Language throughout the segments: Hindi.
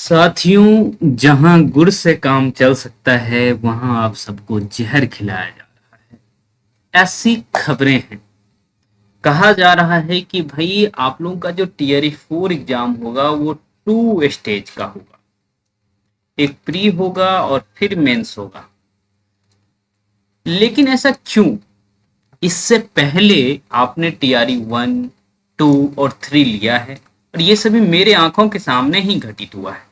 साथियों, जहां गुड़ से काम चल सकता है वहां आप सबको जहर खिलाया जा रहा है। ऐसी खबरें हैं। कहा जा रहा है कि भाई आप लोगों का जो टीयर 4 एग्जाम होगा वो 2 स्टेज का होगा। एक प्री होगा और फिर मेंस होगा। लेकिन ऐसा क्यों? इससे पहले आपने टीआरई 1, 2 और 3 लिया है और ये सभी मेरे आंखों के सामने ही घटित हुआ है।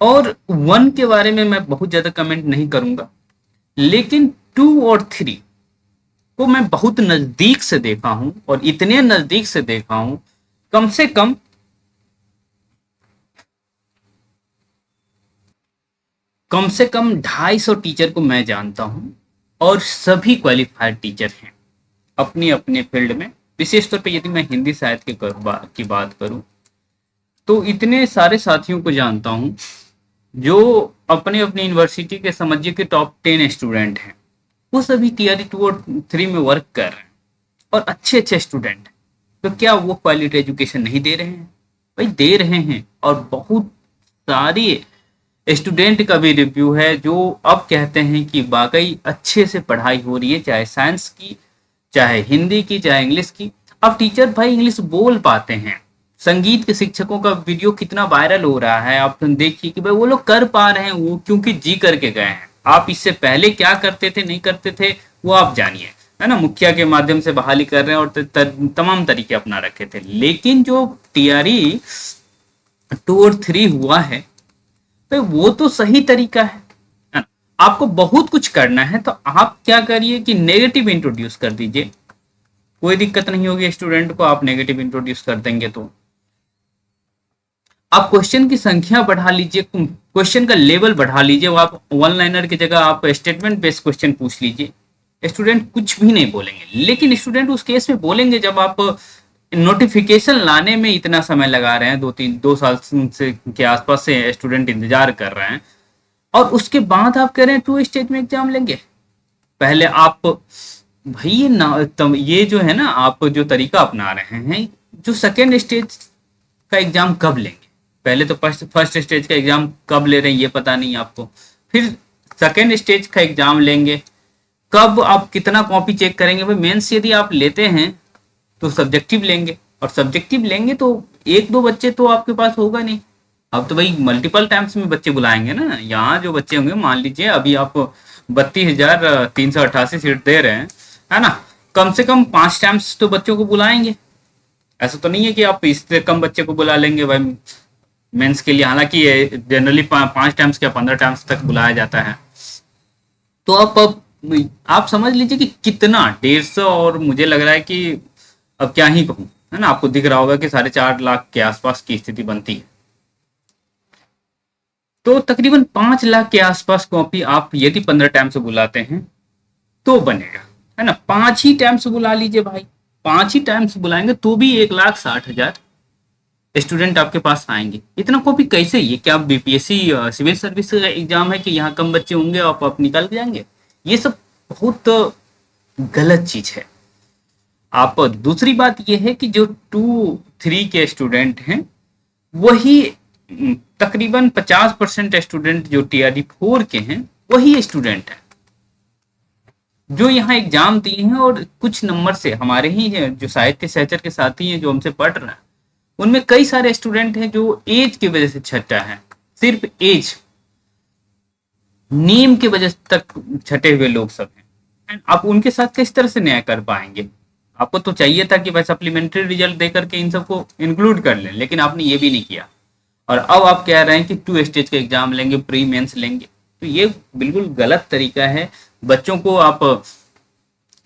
और 1 के बारे में मैं बहुत ज्यादा कमेंट नहीं करूंगा, लेकिन 2 और 3 को मैं बहुत नजदीक से देखा हूं और इतने नजदीक से देखा हूं, कम से कम 250 टीचर को मैं जानता हूं और सभी क्वालिफाइड टीचर हैं अपनी अपने फील्ड में। विशेष तौर पे यदि मैं हिंदी साहित्य की बात करूं तो इतने सारे साथियों को जानता हूं जो अपने अपनी यूनिवर्सिटी के समझिए कि टॉप 10 स्टूडेंट हैं। वो सभी टीआरई 2 और 3 में वर्क कर रहे हैं और अच्छे अच्छे स्टूडेंट हैं। तो क्या वो क्वालिटी एजुकेशन नहीं दे रहे हैं? भाई दे रहे हैं। और बहुत सारी स्टूडेंट का भी रिव्यू है जो अब कहते हैं कि वाकई अच्छे से पढ़ाई हो रही है, चाहे साइंस की, चाहे हिंदी की, चाहे इंग्लिश की। अब टीचर भाई इंग्लिश बोल पाते हैं। संगीत के शिक्षकों का वीडियो कितना वायरल हो रहा है, आप देखिए कि भाई वो लोग कर पा रहे हैं, वो क्योंकि जी करके गए हैं। आप इससे पहले क्या करते थे, नहीं करते थे, वो आप जानिए, है ना। मुखिया के माध्यम से बहाली कर रहे हैं और तमाम तरीके अपना रखे थे। लेकिन जो टीआरई 2 और 3 हुआ है तो वो तो सही तरीका है ना? आपको बहुत कुछ करना है तो आप क्या करिए कि नेगेटिव इंट्रोड्यूस कर दीजिए। कोई दिक्कत नहीं होगी स्टूडेंट को, आप नेगेटिव इंट्रोड्यूस कर देंगे तो। आप क्वेश्चन की संख्या बढ़ा लीजिए, क्वेश्चन का लेवल बढ़ा लीजिए। आप वन लाइनर की जगह आप स्टेटमेंट बेस्ड क्वेश्चन पूछ लीजिए। स्टूडेंट कुछ भी नहीं बोलेंगे, लेकिन स्टूडेंट उस केस में बोलेंगे जब आप नोटिफिकेशन लाने में इतना समय लगा रहे हैं। 2 साल से के आसपास से स्टूडेंट इंतजार कर रहे हैं और उसके बाद आप कह रहे हैं 2 स्टेज में एग्जाम लेंगे। पहले आप भाई ये जो है ना, आप जो तरीका अपना रहे हैं, जो सेकेंड स्टेज का एग्जाम कब लेंगे? पहले तो फर्स्ट स्टेज का एग्जाम कब ले रहे हैं ये पता नहीं आपको। फिर सेकेंड स्टेज का एग्जाम लेंगे कब? आप कितना कॉपी चेक करेंगे? भाई मेंस यदि आप लेते हैं तो सब्जेक्टिव लेंगे, और सब्जेक्टिव लेंगे तो 1-2 बच्चे तो आपके पास होगा नहीं। अब तो भाई मल्टीपल टाइम्स में बच्चे बुलाएंगे ना। यहाँ जो बच्चे होंगे, मान लीजिए अभी आप 32,388 सीट दे रहे हैं, है ना। कम से कम 5 टाइम्स तो बच्चों को बुलाएंगे। ऐसा तो नहीं है कि आप इससे कम बच्चे को बुला लेंगे भाई मेंस के लिए। हालांकि ये जनरली 5 टाइम्स या 15 टाइम्स तक बुलाया जाता है। तो आप समझ लीजिए कि कितना 150, और मुझे लग रहा है कि अब क्या ही कहूँ, है ना। आपको दिख रहा होगा कि 4.5 लाख के आसपास की स्थिति बनती है। तो तकरीबन 5 लाख के आसपास कॉपी आप यदि 15 टाइम से बुलाते हैं तो बनेगा, है ना। 5 ही टाइम से बुला लीजिए भाई। 5 ही टाइम से बुलाएंगे तो भी 1,60,000 स्टूडेंट आपके पास आएंगे। इतना कॉपी कैसे? ये क्या बीपीएससी सिविल सर्विस का एग्जाम है कि यहाँ कम बच्चे होंगे आप निकल जाएंगे? ये सब बहुत गलत चीज है। आप दूसरी बात यह है कि जो 2-3 के स्टूडेंट हैं वही तकरीबन 50% स्टूडेंट जो टीआरई 4 के हैं वही स्टूडेंट हैं जो यहाँ एग्जाम दिए हैं। और कुछ नंबर से हमारे ही हैं जो साहित्य सहचर के साथी हैं जो हमसे पढ़ रहे हैं, उनमें कई सारे स्टूडेंट हैं जो एज की वजह से छटा है। सिर्फ एज, नेम की वजह तक छटे हुए लोग सब हैं। आप उनके साथ किस तरह से न्याय कर पाएंगे? आपको तो चाहिए था कि भाई सप्लीमेंट्री रिजल्ट देकर के इन सबको इंक्लूड कर लें, लेकिन आपने ये भी नहीं किया। और अब आप कह रहे हैं कि 2 स्टेज का एग्जाम लेंगे, प्री मेंस लेंगे। तो ये बिल्कुल गलत तरीका है। बच्चों को आप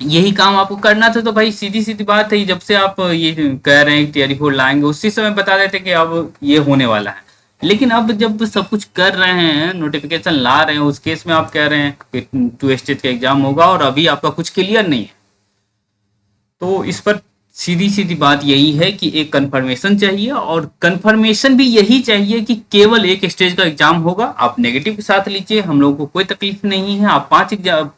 यही काम आपको करना था तो भाई सीधी सीधी बात है, जब से आप ये कह रहे हैं टीआरई 4 लाएंगे उसी समय बता देते कि अब ये होने वाला है। लेकिन अब जब सब कुछ कर रहे हैं, नोटिफिकेशन ला रहे हैं, उस केस में आप कह रहे हैं कि 2 स्टेज का एग्जाम होगा और अभी आपका कुछ क्लियर नहीं है। तो इस पर सीधी सीधी बात यही है कि एक कंफर्मेशन चाहिए, और कंफर्मेशन भी यही चाहिए कि केवल 1 स्टेज का एग्जाम होगा। आप नेगेटिव के साथ लीजिए, हम लोगों को कोई तकलीफ नहीं है। आप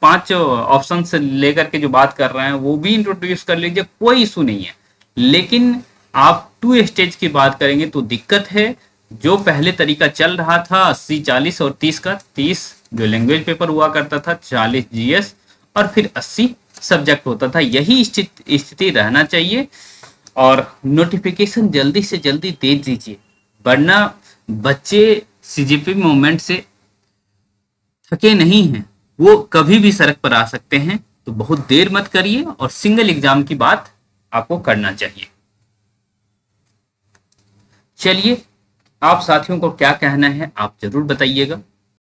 5 ऑप्शन से लेकर के जो बात कर रहे हैं वो भी इंट्रोड्यूस कर लीजिए, कोई इशू नहीं है। लेकिन आप 2 स्टेज की बात करेंगे तो दिक्कत है। जो पहले तरीका चल रहा था 80-40 और 30 का, 30 जो लैंग्वेज पेपर हुआ करता था, 40 जीएस और फिर 80 सब्जेक्ट होता था, यही स्थिति रहना चाहिए। और नोटिफिकेशन जल्दी से जल्दी दे दीजिए, वरना बच्चे सीजीपी मूवमेंट से थके नहीं हैं, वो कभी भी सड़क पर आ सकते हैं। तो बहुत देर मत करिए और सिंगल एग्जाम की बात आपको करना चाहिए। चलिए, आप साथियों को क्या कहना है आप जरूर बताइएगा।